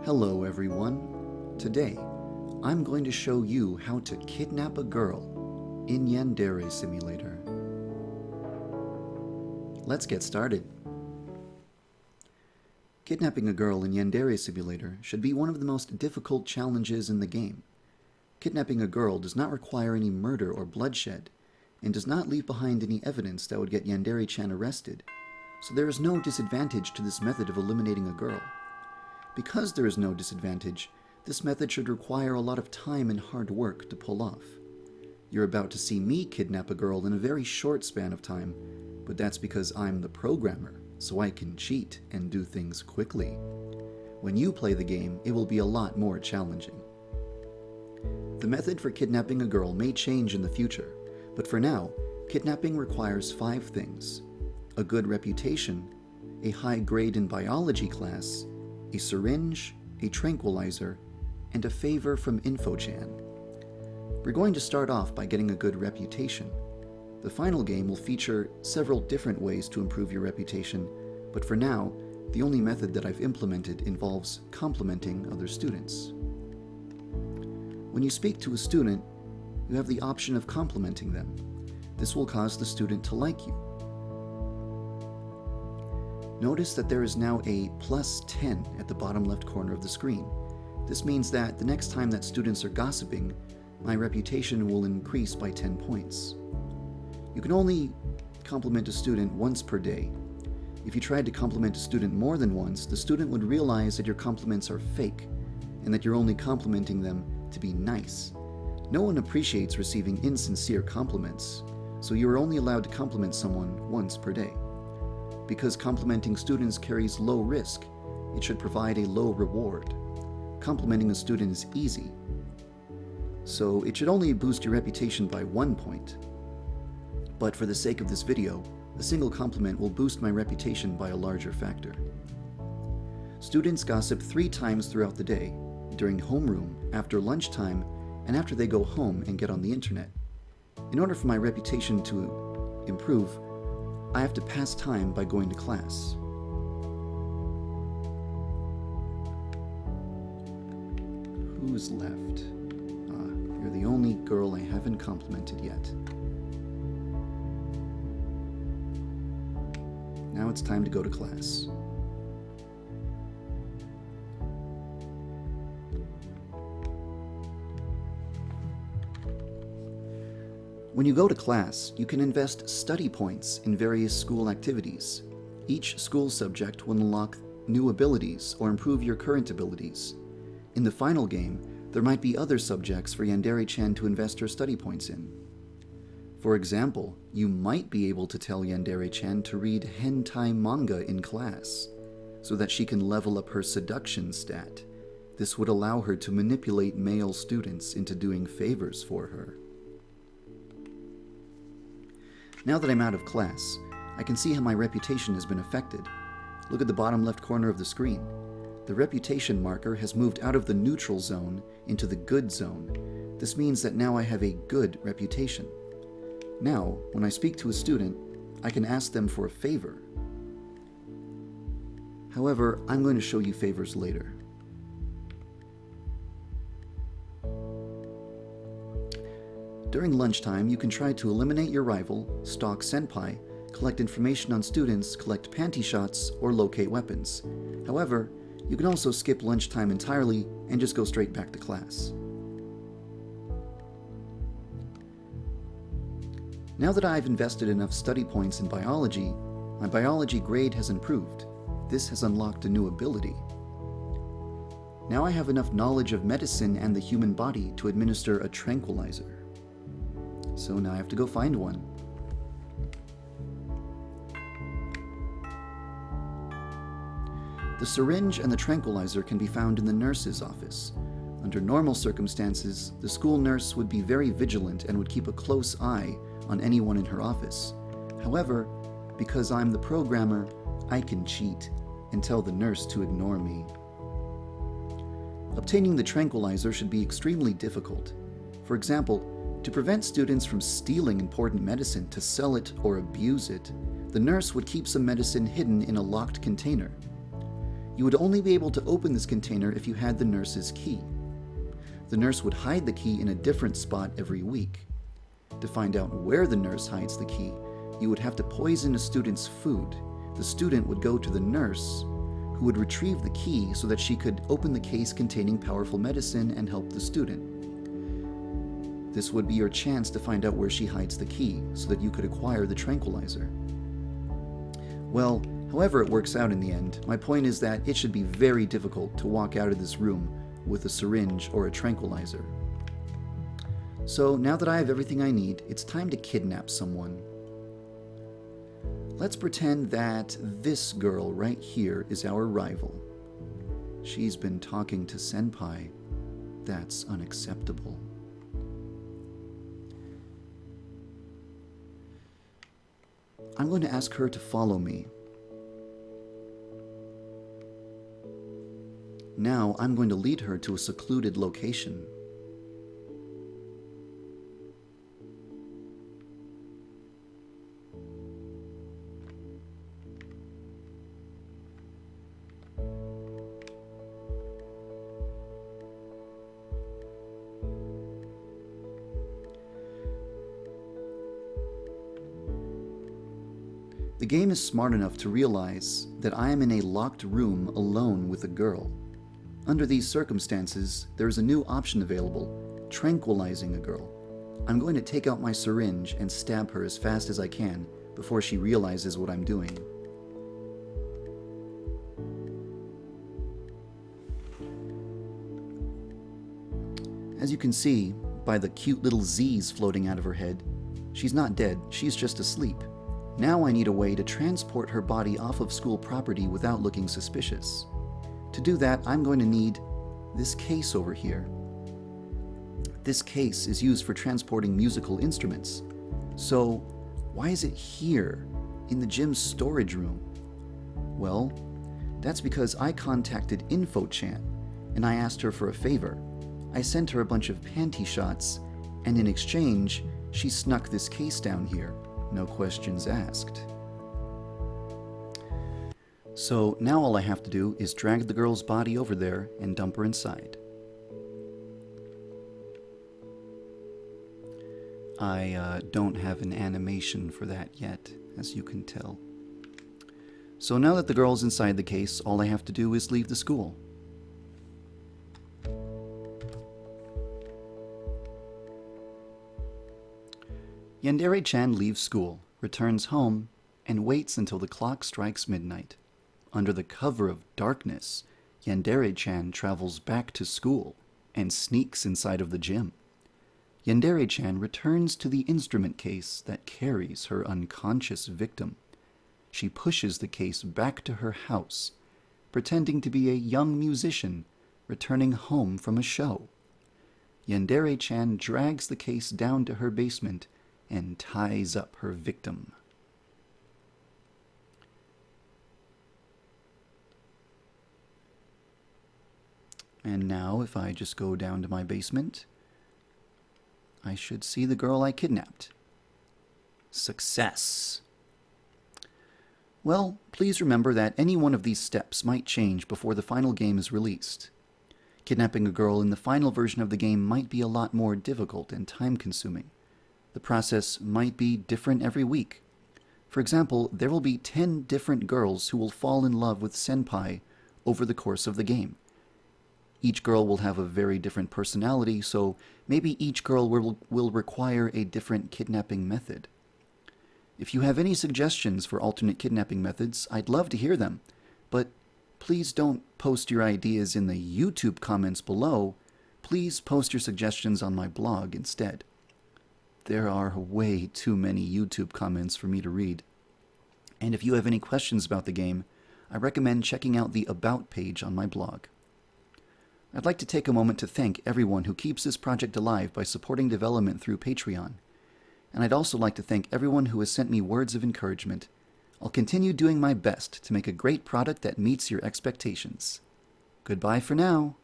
Hello everyone. Today, I'm going to show you how to kidnap a girl in Yandere Simulator. Let's get started. Kidnapping a girl in Yandere Simulator should be one of the most difficult challenges in the game. Kidnapping a girl does not require any murder or bloodshed, and does not leave behind any evidence that would get Yandere-chan arrested, so there is no disadvantage to this method of eliminating a girl. Because there is no disadvantage, this method should require a lot of time and hard work to pull off. You're about to see me kidnap a girl in a very short span of time, but that's because I'm the programmer, so I can cheat and do things quickly. When you play the game, it will be a lot more challenging. The method for kidnapping a girl may change in the future, but for now, kidnapping requires 5 things: a good reputation, a high grade in biology class, a syringe, a tranquilizer, and a favor from InfoChan. We're going to start off by getting a good reputation. The final game will feature several different ways to improve your reputation, but for now, the only method that I've implemented involves complimenting other students. When you speak to a student, you have the option of complimenting them. This will cause the student to like you. Notice that there is now a +10 at the bottom left corner of the screen. This means that the next time that students are gossiping, my reputation will increase by 10 points. You can only compliment a student once per day. If you tried to compliment a student more than once, the student would realize that your compliments are fake, and that you're only complimenting them to be nice. No one appreciates receiving insincere compliments, so you are only allowed to compliment someone once per day. Because complimenting students carries low risk, it should provide a low reward. Complimenting a student is easy, so it should only boost your reputation by 1 point. But for the sake of this video, a single compliment will boost my reputation by a larger factor. Students gossip 3 times throughout the day, during homeroom, after lunchtime, and after they go home and get on the internet. In order for my reputation to improve, I have to pass time by going to class. Who's left? You're the only girl I haven't complimented yet. Now it's time to go to class. When you go to class, you can invest study points in various school activities. Each school subject will unlock new abilities or improve your current abilities. In the final game, there might be other subjects for Yandere-chan to invest her study points in. For example, you might be able to tell Yandere-chan to read hentai manga in class, so that she can level up her seduction stat. This would allow her to manipulate male students into doing favors for her. Now that I'm out of class, I can see how my reputation has been affected. Look at the bottom left corner of the screen. The reputation marker has moved out of the neutral zone into the good zone. This means that now I have a good reputation. Now, when I speak to a student, I can ask them for a favor. However, I'm going to show you favors later. During lunchtime, you can try to eliminate your rival, stalk senpai, collect information on students, collect panty shots, or locate weapons. However, you can also skip lunchtime entirely and just go straight back to class. Now that I've invested enough study points in biology, my biology grade has improved. This has unlocked a new ability. Now I have enough knowledge of medicine and the human body to administer a tranquilizer. So now I have to go find one. The syringe and the tranquilizer can be found in the nurse's office. Under normal circumstances, the school nurse would be very vigilant and would keep a close eye on anyone in her office. However, because I'm the programmer, I can cheat and tell the nurse to ignore me. Obtaining the tranquilizer should be extremely difficult. For example, to prevent students from stealing important medicine to sell it or abuse it, the nurse would keep some medicine hidden in a locked container. You would only be able to open this container if you had the nurse's key. The nurse would hide the key in a different spot every week. To find out where the nurse hides the key, you would have to poison a student's food. The student would go to the nurse, who would retrieve the key so that she could open the case containing powerful medicine and help the student. This would be your chance to find out where she hides the key so that you could acquire the tranquilizer. Well, however it works out in the end, my point is that it should be very difficult to walk out of this room with a syringe or a tranquilizer. So now that I have everything I need, it's time to kidnap someone. Let's pretend that this girl right here is our rival. She's been talking to Senpai. That's unacceptable. I'm going to ask her to follow me. Now I'm going to lead her to a secluded location. The game is smart enough to realize that I am in a locked room alone with a girl. Under these circumstances, there is a new option available, tranquilizing a girl. I'm going to take out my syringe and stab her as fast as I can before she realizes what I'm doing. As you can see by the cute little Z's floating out of her head, she's not dead, she's just asleep. Now I need a way to transport her body off of school property without looking suspicious. To do that, I'm going to need this case over here. This case is used for transporting musical instruments. So, why is it here, in the gym's storage room? Well, that's because I contacted InfoChan, and I asked her for a favor. I sent her a bunch of panty shots, and in exchange, she snuck this case down here. No questions asked. So now all I have to do is drag the girl's body over there and dump her inside. I don't have an animation for that yet, as you can tell. So now that the girl's inside the case, all I have to do is leave the school. Yandere-chan leaves school, returns home, and waits until the clock strikes midnight. Under the cover of darkness, Yandere-chan travels back to school and sneaks inside of the gym. Yandere-chan returns to the instrument case that carries her unconscious victim. She pushes the case back to her house, pretending to be a young musician returning home from a show. Yandere-chan drags the case down to her basement and ties up her victim. And now, if I just go down to my basement, I should see the girl I kidnapped. Success! Well, please remember that any one of these steps might change before the final game is released. Kidnapping a girl in the final version of the game might be a lot more difficult and time-consuming. The process might be different every week. For example, there will be 10 different girls who will fall in love with Senpai over the course of the game. Each girl will have a very different personality, so maybe each girl will require a different kidnapping method. If you have any suggestions for alternate kidnapping methods, I'd love to hear them, but please don't post your ideas in the YouTube comments below. Please post your suggestions on my blog instead. There are way too many YouTube comments for me to read. And if you have any questions about the game, I recommend checking out the About page on my blog. I'd like to take a moment to thank everyone who keeps this project alive by supporting development through Patreon. And I'd also like to thank everyone who has sent me words of encouragement. I'll continue doing my best to make a great product that meets your expectations. Goodbye for now.